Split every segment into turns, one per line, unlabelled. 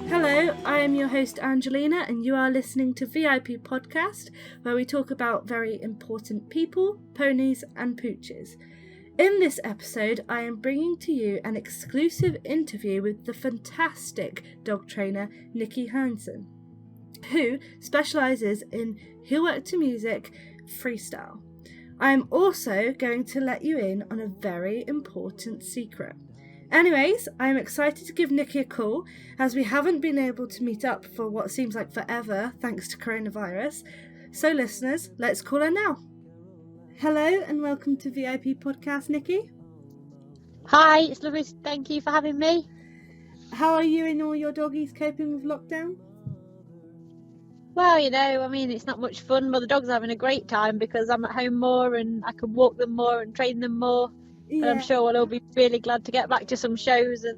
Hello, I am your host Angelina, and you are listening to V.I.P podcast, where we talk about very important people, ponies and pooches. In this episode, I am bringing to you an exclusive interview with the fantastic dog trainer Nicci Hindson, who specialises in heel work to music freestyle. I am also going to let you in on a very important secret. Anyways, I am excited to give Nicci a call, as we haven't been able to meet up for what seems like forever thanks to coronavirus. So listeners, let's call her now. Hello and welcome to V.I.P podcast, Nicci.
Hi, it's lovely. Thank you for having me.
How are you and all your doggies coping with lockdown?
Well, it's not much fun, but the dogs are having a great time because I'm at home more and I can walk them more and train them more. Yeah. And I'm sure we'll all be really glad to get back to some shows and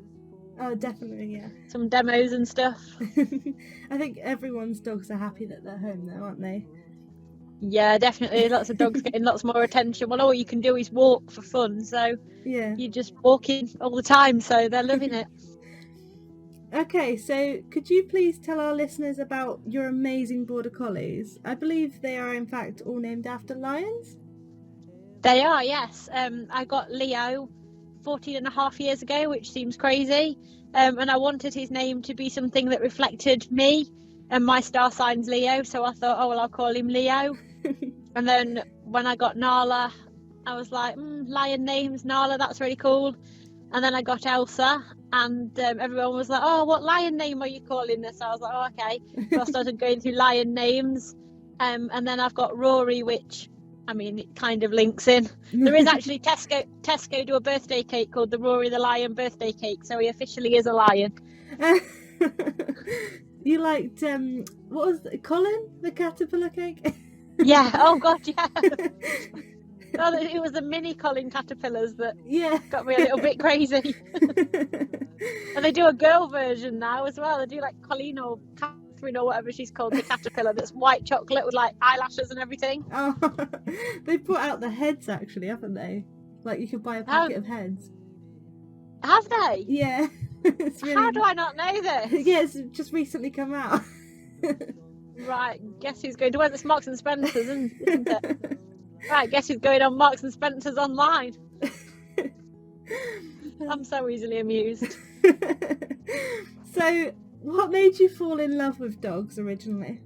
definitely, yeah,
some demos and stuff.
I think everyone's dogs are happy that they're home though, aren't they?
Yeah, definitely. Lots of dogs getting lots more attention. Well, all you can do is walk for fun, so
yeah,
you're just walking all the time, so they're loving it.
Okay, so could you please tell our listeners about your amazing border collies? I believe they are in fact all named after lions?
They are, yes. I got Leo 14 and a half years ago, which seems crazy. And I wanted his name to be something that reflected me, and my star sign's Leo, so I thought, I'll call him Leo. And then when I got Nala, I was like, lion names, Nala, that's really cool. And then I got Elsa, and everyone was like, what lion name are you calling this? I was like, okay. So I started going through lion names. And then I've got Rory, which, it kind of links in. There is actually Tesco do a birthday cake called the Rory the Lion birthday cake, so he officially is a lion.
You liked, what was it, Colin, the caterpillar cake?
Yeah, oh god, yeah. Well, it was the mini Colin caterpillars that got me a little bit crazy. And they do a girl version now as well. They do like Colleen or Catherine or whatever she's called, the caterpillar that's white chocolate with like eyelashes and everything.
Oh, they brought out the heads actually, haven't they? Like you could buy a packet of heads.
Have they?
Yeah. Really...
How do I not know this?
Yeah, it's just recently come out.
Right, guess who's going to wear this? Marks and Spencer's, isn't it? Right, guess who's going on Marks and Spencer's online? I'm so easily amused.
So, what made you fall in love with dogs originally?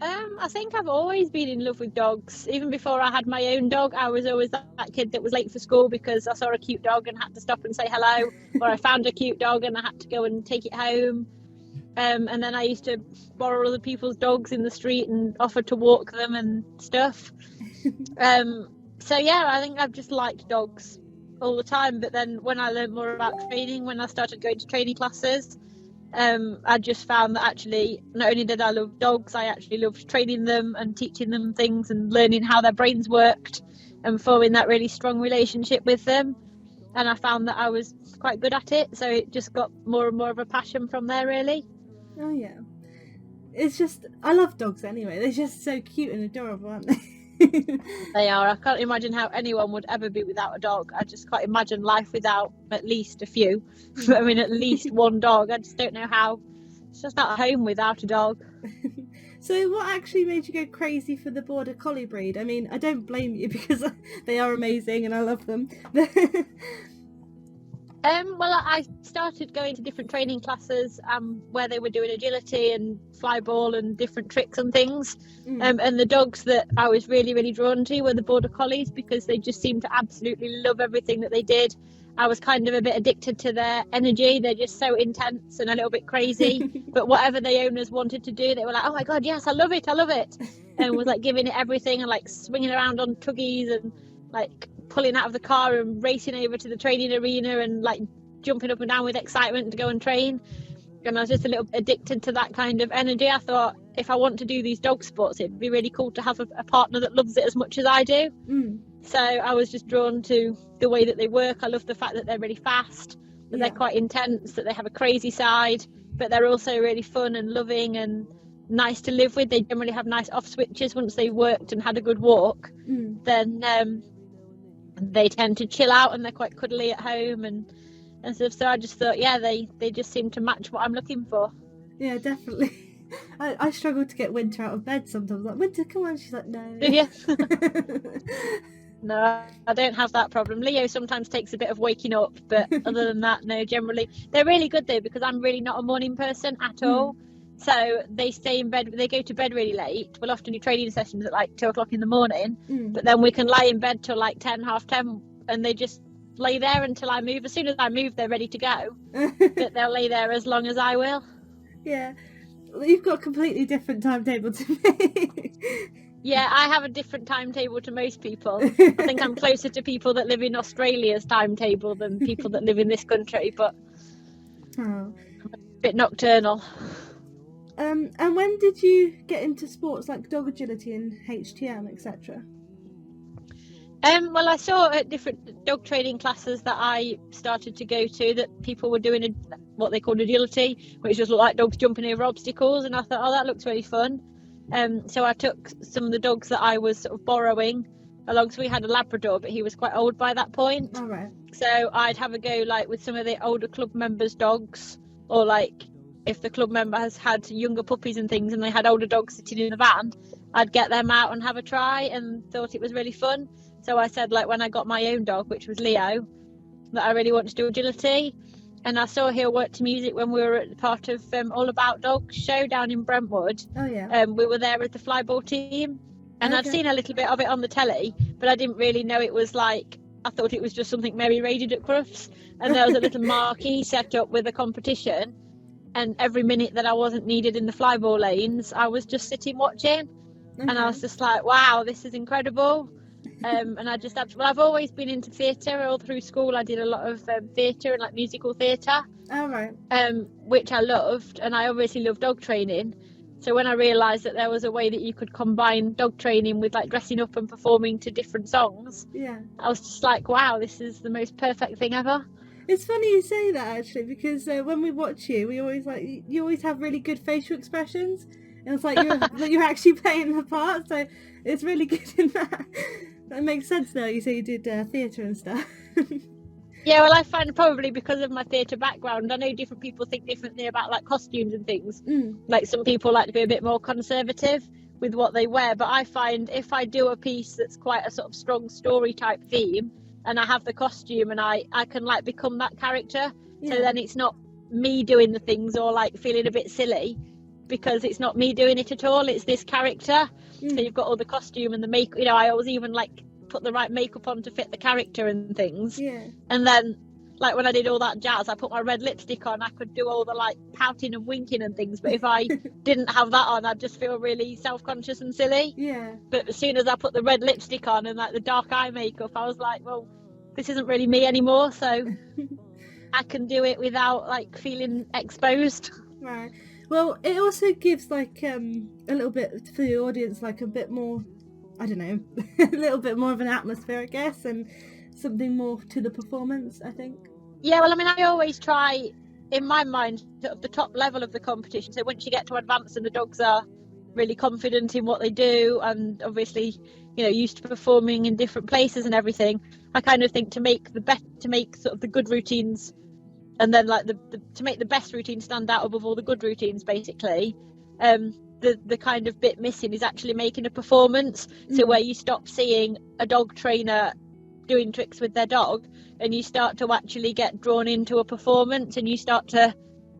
I think I've always been in love with dogs. Even before I had my own dog, I was always that kid that was late for school because I saw a cute dog and had to stop and say hello, or I found a cute dog and I had to go and take it home. And then I used to borrow other people's dogs in the street and offer to walk them and stuff. So yeah, I think I've just liked dogs all the time. But then when I learned more about training, when I started going to training classes, I just found that actually not only did I love dogs, I actually loved training them and teaching them things and learning how their brains worked and forming that really strong relationship with them. And I found that I was quite good at it, so it just got more and more of a passion from there, really.
Oh yeah, it's just, I love dogs anyway. They're just so cute and adorable, aren't they?
They are. I can't imagine how anyone would ever be without a dog. I just can't imagine life without at least a few. At least one dog. I just don't know how. It's just not home without a dog.
So what actually made you go crazy for the border collie breed? I don't blame you because they are amazing and I love them.
Well, I started going to different training classes where they were doing agility and fly ball and different tricks and things. And the dogs that I was really, really drawn to were the border collies because they just seemed to absolutely love everything that they did. I was kind of a bit addicted to their energy. They're just so intense and a little bit crazy. But whatever the owners wanted to do, they were like, oh my God, yes, I love it. And was like giving it everything and like swinging around on tuggies and like pulling out of the car and racing over to the training arena and like jumping up and down with excitement to go and train. And I was just a little addicted to that kind of energy. I thought if I want to do these dog sports, it'd be really cool to have a partner that loves it as much as I do. So I was just drawn to the way that they work. I love the fact that they're really fast, that they're quite intense, that they have a crazy side, but they're also really fun and loving and nice to live with. They generally have nice off switches once they've worked and had a good walk. Then they tend to chill out and they're quite cuddly at home and stuff. So I just thought, yeah, they just seem to match what I'm looking for.
Yeah, definitely. I struggle to get Winter out of bed sometimes. Like, Winter, come on. She's like, no.
Yeah. No, I don't have that problem. Leo sometimes takes a bit of waking up, but other than that, no, generally. They're really good though, because I'm really not a morning person at all. So they stay in bed, they go to bed really late. We'll often do training sessions at like 2 o'clock in the morning, but then we can lie in bed till like 10, half 10, and they just lay there until I move. As soon as I move, they're ready to go. But they'll lay there as long as I will.
Yeah. You've got a completely different timetable to me.
Yeah, I have a different timetable to most people. I think I'm closer to people that live in Australia's timetable than people that live in this country, but a bit nocturnal.
And when did you get into sports like dog agility and HTM, etc.?
Well, I saw at different dog training classes that I started to go to that people were doing what they called agility, which just looked like dogs jumping over obstacles, and I thought, oh, that looks really fun. So I took some of the dogs that I was sort of borrowing along. So we had a Labrador, but he was quite old by that point.
All right.
So I'd have a go like with some of the older club members' dogs, or like if the club member has had younger puppies and things and they had older dogs sitting in the van, I'd get them out and have a try, and thought it was really fun. So I said, like, when I got my own dog, which was Leo, that I really wanted to do agility. And I saw he'll work to music when we were at part of All About Dogs show down in Brentwood.
Oh, yeah.
We were there with the flyball team. And
Okay.
I'd seen a little bit of it on the telly, but I didn't really know it was like, I thought it was just something Mary Ray did at Crufts. And there was a little marquee set up with a competition. And every minute that I wasn't needed in the flyball lanes, I was just sitting watching. And I was just like, wow, this is incredible. And I just I've always been into theatre all through school. I did a lot of theatre and like musical theatre,
All right.
which I loved, and I obviously love dog training. So when I realised that there was a way that you could combine dog training with like dressing up and performing to different songs,
Yeah.
I was just like, wow, this is the most perfect thing ever.
It's funny you say that, actually, because when we watch you, we always you always have really good facial expressions, and it's like you're actually playing the part. So it's really good in that. That makes sense now. You say you did theatre and stuff.
Yeah, well, I find probably because of my theatre background, I know different people think differently about like costumes and things. Like some people like to be a bit more conservative with what they wear, but I find if I do a piece that's quite a sort of strong story type theme, and I have the costume and I can like become that character.
Yeah.
So then it's not me doing the things or like feeling a bit silly, because it's not me doing it at all, it's this character. So you've got all the costume and the makeup, you know, I always even like put the right makeup on to fit the character and things.
Yeah.
And then like when I did all that jazz, I put my red lipstick on, I could do all the like pouting and winking and things, but if I didn't have that on, I'd just feel really self-conscious and silly.
Yeah.
But as soon as I put the red lipstick on and like the dark eye makeup, I was like, well, this isn't really me anymore, so I can do it without like feeling exposed.
Right. Well, it also gives like a little bit for the audience, like a bit more, I don't know, a little bit more of an atmosphere, I guess, and something more to the performance, I think.
Yeah, well, I mean, I always try, in my mind, at the top level of the competition. So once you get to advanced and the dogs are really confident in what they do, and obviously, you know, used to performing in different places and everything, I kind of think to make sort of the good routines, and then like to make the best routine stand out above all the good routines, basically. The kind of bit missing is actually making a performance. So where you stop seeing a dog trainer doing tricks with their dog, and you start to actually get drawn into a performance, and you start to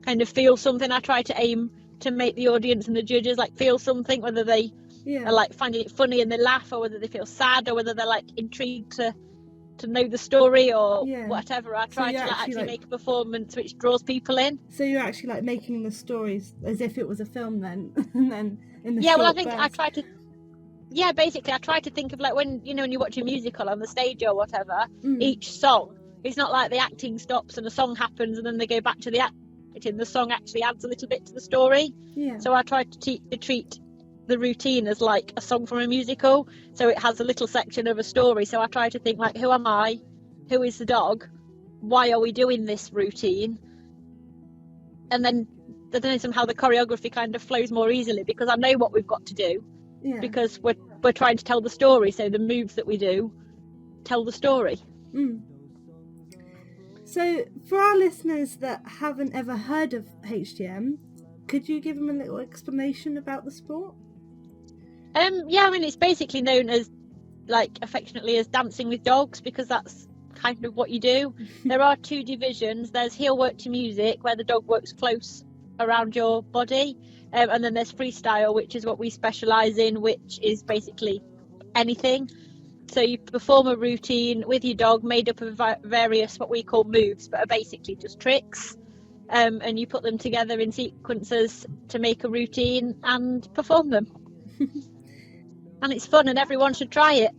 kind of feel something. I try to aim to make the audience and the judges like feel something, whether they are like finding it funny and they laugh, or whether they feel sad, or whether they're like intrigued to know the story or whatever. I try to actually make a performance which draws people in. So
you're actually like making the stories as if it was a film then, and then in the
well, I think I try to. Yeah, basically, I try to think of like when you watch a musical on the stage or whatever. Each song, it's not like the acting stops and a song happens and then they go back to the acting. The song actually adds a little bit to the story. Yeah. So I try to treat the routine as like a song from a musical, so it has a little section of a story. So I try to think like, who am I, who is the dog, why are we doing this routine, and then somehow the choreography kind of flows more easily because I know what we've got to do, because we're trying to tell the story. So the moves that we do tell the story.
So for our listeners that haven't ever heard of HTM, could you give them a little explanation about the sport?
Yeah, I mean, it's basically known as, like, affectionately as dancing with dogs, because that's kind of what you do. There are 2 divisions. There's heel work to music, where the dog works close around your body, and then there's freestyle, which is what we specialise in, which is basically anything. So you perform a routine with your dog made up of various what we call moves, but are basically just tricks, and you put them together in sequences to make a routine and perform them. And it's fun, and everyone should try it.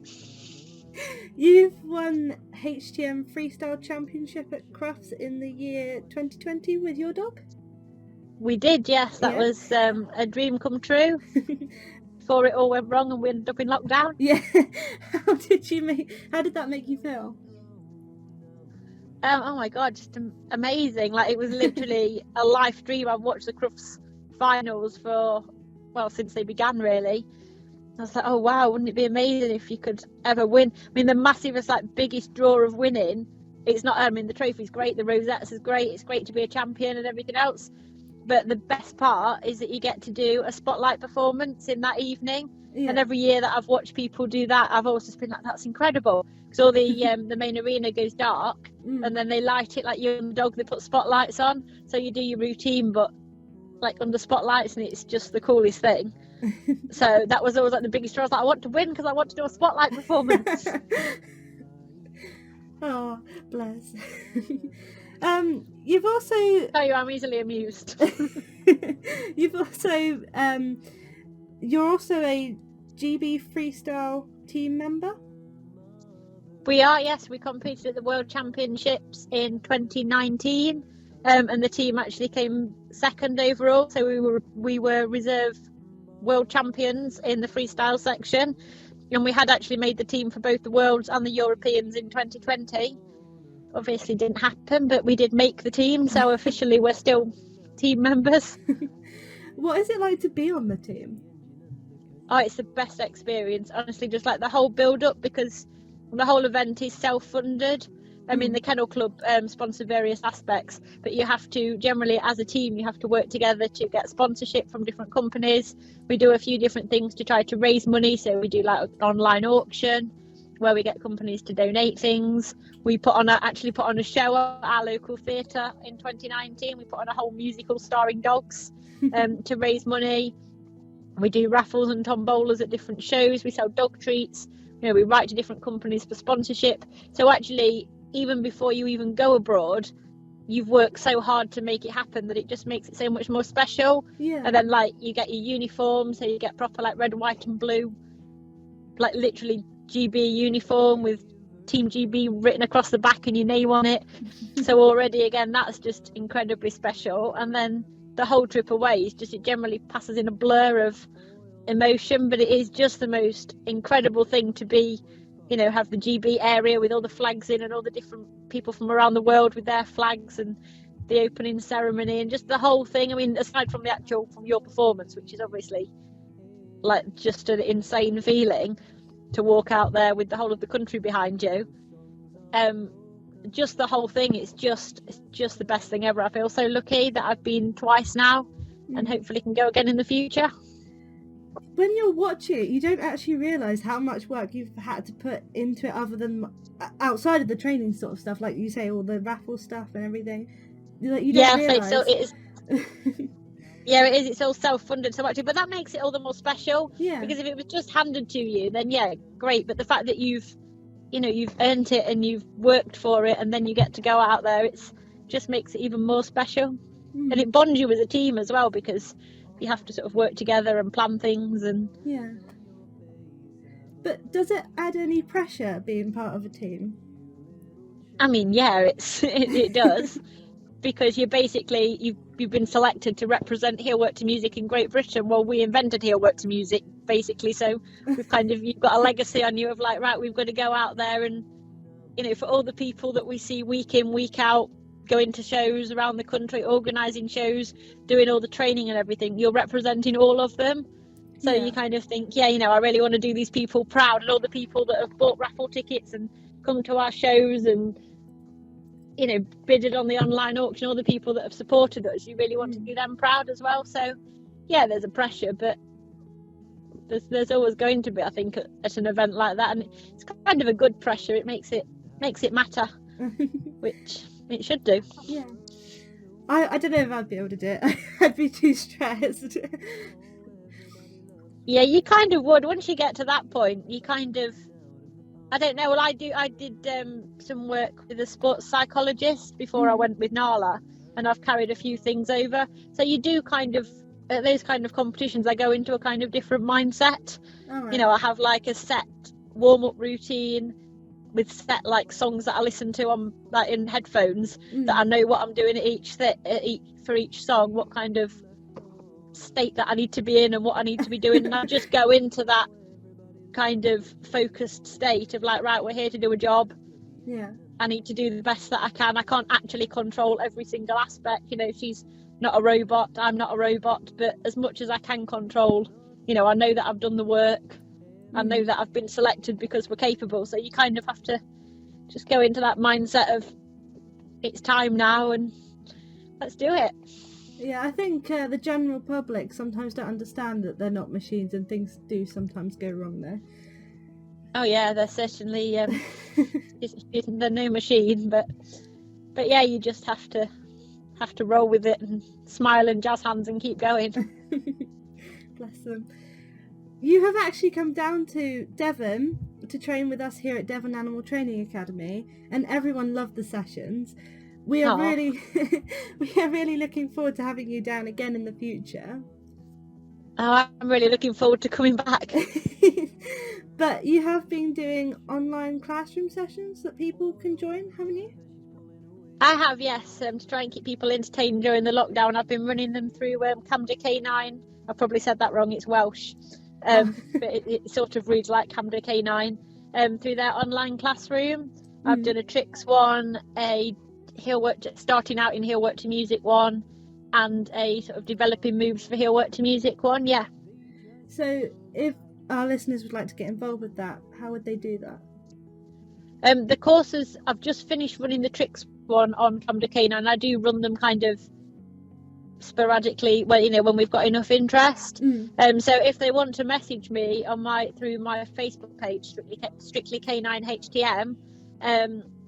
You've won HTM Freestyle Championship at Crufts in the year 2020 with your dog?
We did, yes. That was a dream come true before it all went wrong and we ended up in lockdown.
Yeah. How did that make you feel?
Oh my God, just amazing. Like, it was literally a life dream. I've watched the Crufts finals since they began, really. I was like, oh wow, wouldn't it be amazing if you could ever win? I mean, the massivest, like, biggest draw of winning, it's not, I mean, the trophy's great, the rosettes is great, it's great to be a champion and everything else, but the best part is that you get to do a spotlight performance in that evening. And every year that I've watched people do that, I've always just been like, that's incredible, because all the main arena goes dark, and then they light it like you and the dog, they put spotlights on, so you do your routine but like under spotlights, and it's just the coolest thing. So that was always like the biggest draw. I was like, I want to win because I want to do a spotlight performance.
Oh, bless. You've also...
tell you, I'm easily amused.
You've also... you're also a GB Freestyle team member?
We are, yes. We competed at the World Championships in 2019, and the team actually came second overall. So we were reserve world champions in the freestyle section, and we had actually made the team for both the Worlds and the Europeans in 2020. Obviously didn't happen, but we did make the team, so officially we're still team members.
What is it like to be on the team?
Oh, it's the best experience, honestly, just like the whole build up, because the whole event is self-funded. I mean, the Kennel Club sponsor various aspects, but you have to, generally as a team, you have to work together to get sponsorship from different companies. We do a few different things to try to raise money. So we do like an online auction where we get companies to donate things. We actually put on a show at our local theatre in 2019. We put on a whole musical starring dogs to raise money. We do raffles and tombolas at different shows. We sell dog treats. You know, we write to different companies for sponsorship. So actually, even before you even go abroad, you've worked so hard to make it happen that it just makes it so much more special.
Yeah.
And then, like, you get your uniform, so you get proper, like, red, white and blue, like, literally GB uniform with Team GB written across the back and your name on it. So already, again, that's just incredibly special. And then the whole trip away is just, it generally passes in a blur of emotion, but it is just the most incredible thing to be, you know, have the GB area with all the flags in and all the different people from around the world with their flags, and the opening ceremony and just the whole thing. I mean, aside from from your performance, which is obviously like just an insane feeling to walk out there with the whole of the country behind you, just the whole thing, it's just the best thing ever. I feel so lucky that I've been twice now, and hopefully can go again in the future.
When you're watching it, you don't actually realise how much work you've had to put into it, other than outside of the training sort of stuff, like you say, all the raffle stuff and everything. You don't realise.
So it is. Yeah, it is. It's all self-funded so much, but that makes it all the more special.
Yeah.
Because if it was just handed to you, then yeah, great. But the fact that you've earned it and you've worked for it, and then you get to go out there, it's just makes it even more special. And it bonds you as a team as well, because you have to sort of work together and plan things. And
yeah. But does it add any pressure being part of a team?
I mean, yeah, it does. Because you're basically, you've been selected to represent heel work to music in Great Britain. Well, we invented heel work to music, basically, so you've got a legacy on you of like, right, we've got to go out there and, you know, for all the people that we see week in, week out, going to shows around the country, organising shows, doing all the training and everything, you're representing all of them. So you kind of think, yeah, you know, I really want to do these people proud, and all the people that have bought raffle tickets and come to our shows and, you know, bidded on the online auction, all the people that have supported us, you really want to do them proud as well. So yeah, there's a pressure, but there's always going to be, I think, at an event like that, and it's kind of a good pressure. It makes it matter, which it should do.
Yeah, I don't know if I'd be able to do it. I'd be too stressed.
Yeah, you kind of would. Once you get to that point, you kind of, I don't know. Well, I did some work with a sports psychologist before I went with Nala, and I've carried a few things over. So you do kind of, at those kind of competitions, I go into a kind of different mindset.
Right.
You know, I have like a set warm-up routine with set like songs that I listen to on like in headphones, that I know what I'm doing for each song, what kind of state that I need to be in and what I need to be doing, and I just go into that kind of focused state of like, right, we're here to do a job.
Yeah,
I need to do the best that I can. I can't actually control every single aspect. You know, she's not a robot, I'm not a robot, but as much as I can control, you know, I know that I've done the work. I know that I've been selected because we're capable. So you kind of have to just go into that mindset of, it's time now and let's do it.
Yeah, I think the general public sometimes don't understand that they're not machines, and things do sometimes go wrong there.
Oh yeah, they're certainly they're no machine, but yeah, you just have to roll with it and smile and jazz hands and keep going.
Bless them. You have actually come down to Devon to train with us here at Devon Animal Training Academy, and everyone loved the sessions. We are really looking forward to having you down again in the future.
Oh, I'm really looking forward to coming back.
But you have been doing online classroom sessions that people can join, haven't you?
I have, yes, to try and keep people entertained during the lockdown. I've been running them through Camden K9. I probably said that wrong, it's Welsh. But it sort of reads like Camden K9, through their online classroom. I've done a tricks one, a heel work starting out in heel work to music one, and a sort of developing moves for heel work to music one. Yeah.
So if our listeners would like to get involved with that, how would they do that?
The courses, I've just finished running the tricks one on Camden K9, and I do run them kind of sporadically, well, you know, when we've got enough interest. So if they want to message me on through my Facebook page, strictly K9 HTM,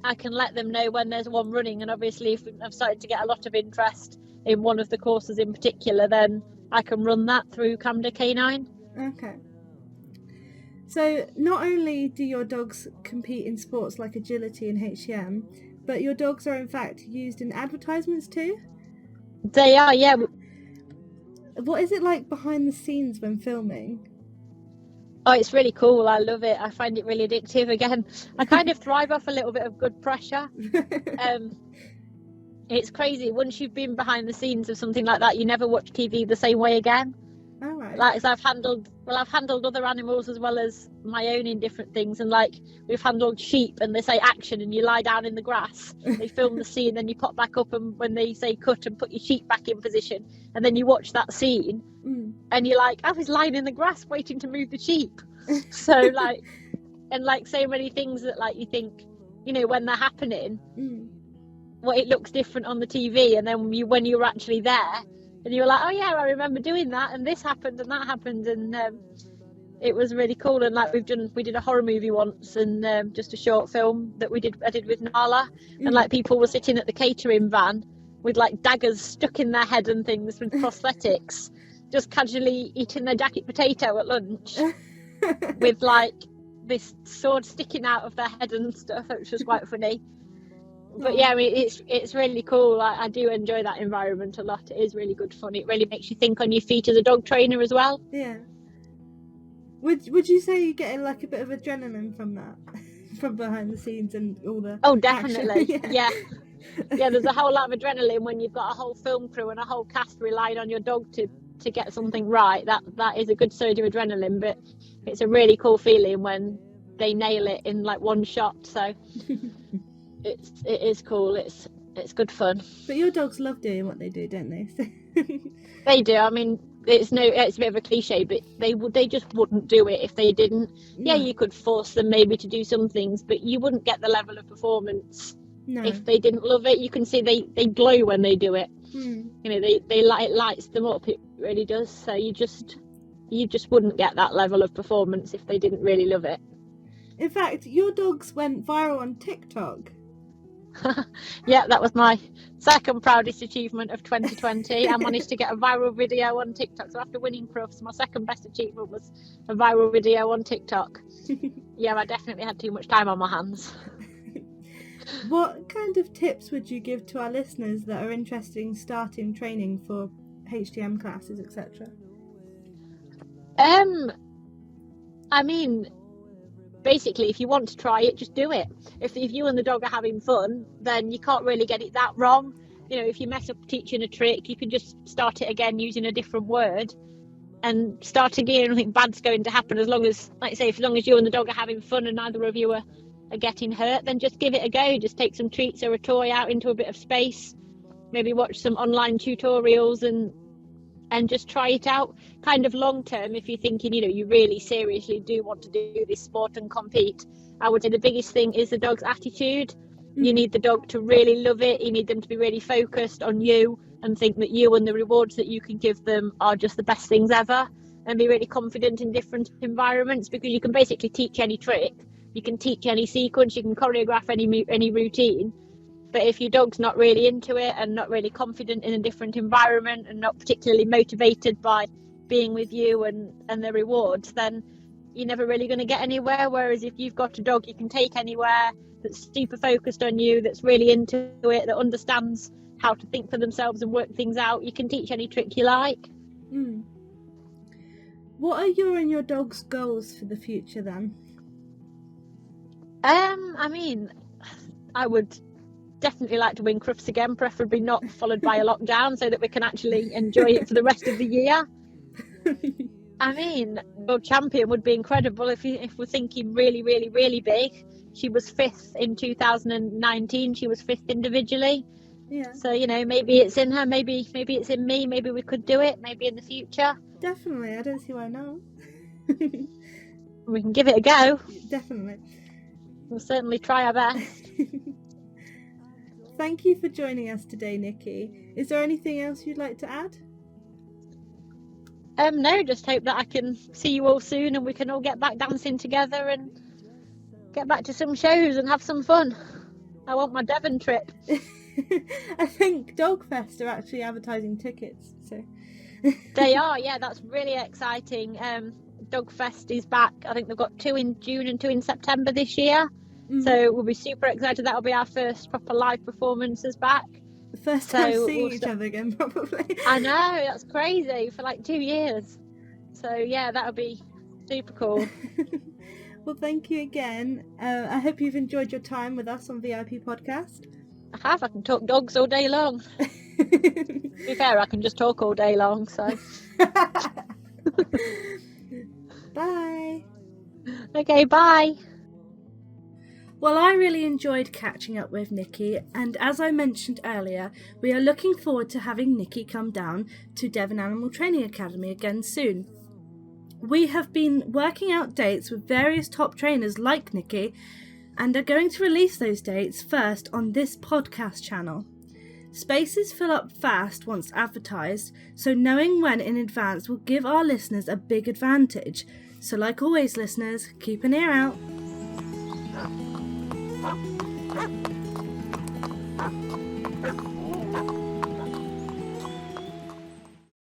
I can let them know when there's one running, and obviously if I've started to get a lot of interest in one of the courses in particular, then I can run that through Camden K9.
Okay. So not only do your dogs compete in sports like agility and HTM, but your dogs are in fact used in advertisements too?
They are, yeah.
What is it like behind the scenes when filming?
Oh, it's really cool. I love it. I find it really addictive. Again, I kind of thrive off a little bit of good pressure. It's crazy. Once you've been behind the scenes of something like that, you never watch TV the same way again.
All right.
Like, as I've handled other animals as well as my own in different things, and like we've handled sheep, and they say action and you lie down in the grass, they film the scene, then you pop back up, and when they say cut, and put your sheep back in position, and then you watch that scene and you're like, I was lying in the grass waiting to move the sheep. So like, and like so many things that like you think, you know, when they're happening, well, it looks different on the TV, and then when you're actually there, and you were like, oh yeah, I remember doing that, and this happened and that happened, and it was really cool. And like we did a horror movie once, and just a short film that I did with Nala, and like people were sitting at the catering van with like daggers stuck in their head and things with prosthetics, just casually eating their jacket potato at lunch with like this sword sticking out of their head and stuff. It was just quite funny. But yeah, I mean, it's really cool. I do enjoy that environment a lot. It is really good fun. It really makes you think on your feet as a dog trainer as well.
Yeah. Would you say you get like a bit of adrenaline from that, from behind the scenes and all the?
Oh, definitely. Yeah. Yeah. There's a whole lot of adrenaline when you've got a whole film crew and a whole cast relying on your dog to get something right. That is a good surge of adrenaline, but it's a really cool feeling when they nail it in like one shot. So. It is cool. It's good fun.
But your dogs love doing what they do, don't they?
They do. I mean, it's a bit of a cliche, but they just wouldn't do it if they didn't.
No.
Yeah, you could force them maybe to do some things, but you wouldn't get the level of performance
No.
if they didn't love it. You can see they glow when they do it. You know, it lights them up. It really does. So you just wouldn't get that level of performance if they didn't really love it.
In fact, your dogs went viral on TikTok.
Yeah, that was my second proudest achievement of 2020. I managed to get a viral video on TikTok. So after winning Crufts, my second best achievement was a viral video on TikTok. Yeah, I definitely had too much time on my hands.
What kind of tips would you give to our listeners that are interested in starting training for HTM classes, etc.?
I mean, basically, if you want to try it, just do it. If you and the dog are having fun, then you can't really get it that wrong. You know, if you mess up teaching a trick, you can just start it again using a different word and start again. Nothing bad's going to happen as long as, like I say, as long as you and the dog are having fun and neither of you are getting hurt, then just give it a go. Just take some treats or a toy out into a bit of space. Maybe watch some online tutorials and just try it out kind of long term. If you're thinking, you know, you really seriously do want to do this sport and compete, I would say the biggest thing is the dog's attitude. You need the dog to really love it. You need them to be really focused on you and think that you and the rewards that you can give them are just the best things ever, and be really confident in different environments, because you can basically teach any trick, you can teach any sequence, you can choreograph any routine. But if your dog's not really into it and not really confident in a different environment and not particularly motivated by being with you and the rewards, then you're never really going to get anywhere. Whereas if you've got a dog you can take anywhere, that's super focused on you, that's really into it, that understands how to think for themselves and work things out, you can teach any trick you like.
What are your and your dog's goals for the future then?
I mean, I would definitely like to win Crufts again, preferably not followed by a lockdown, so that we can actually enjoy it for the rest of the year. I mean, world champion would be incredible. If we're thinking really, really, really big, she was 5th in 2019. She was 5th individually.
Yeah.
So, you know, maybe it's in her, maybe it's in me. Maybe we could do it. Maybe in the future.
Definitely. I don't see why not.
We can give it a go.
Definitely.
We'll certainly try our best.
Thank you for joining us today, Nicci. Is there anything else you'd like to add?
No, just hope that I can see you all soon and we can all get back dancing together and get back to some shows and have some fun. I want my Devon trip.
I think Dogfest are actually advertising tickets, so
they are. Yeah, that's really exciting. Dogfest is back. I think they've got 2 in June and 2 in September this year. So we'll be super excited. That'll be our first proper live performances back.
The first time seeing each other again, probably.
I know, that's crazy, for like 2 years. So yeah, that'll be super cool.
Well, thank you again. I hope you've enjoyed your time with us on V.I.P podcast.
I have. I can talk dogs all day long. To be fair, I can just talk all day long, so.
Bye.
Okay, bye.
Well, I really enjoyed catching up with Nicci, and as I mentioned earlier, we are looking forward to having Nicci come down to Devon Animal Training Academy again soon. We have been working out dates with various top trainers like Nicci, and are going to release those dates first on this podcast channel. Spaces fill up fast once advertised, so knowing when in advance will give our listeners a big advantage. So like always, listeners, keep an ear out.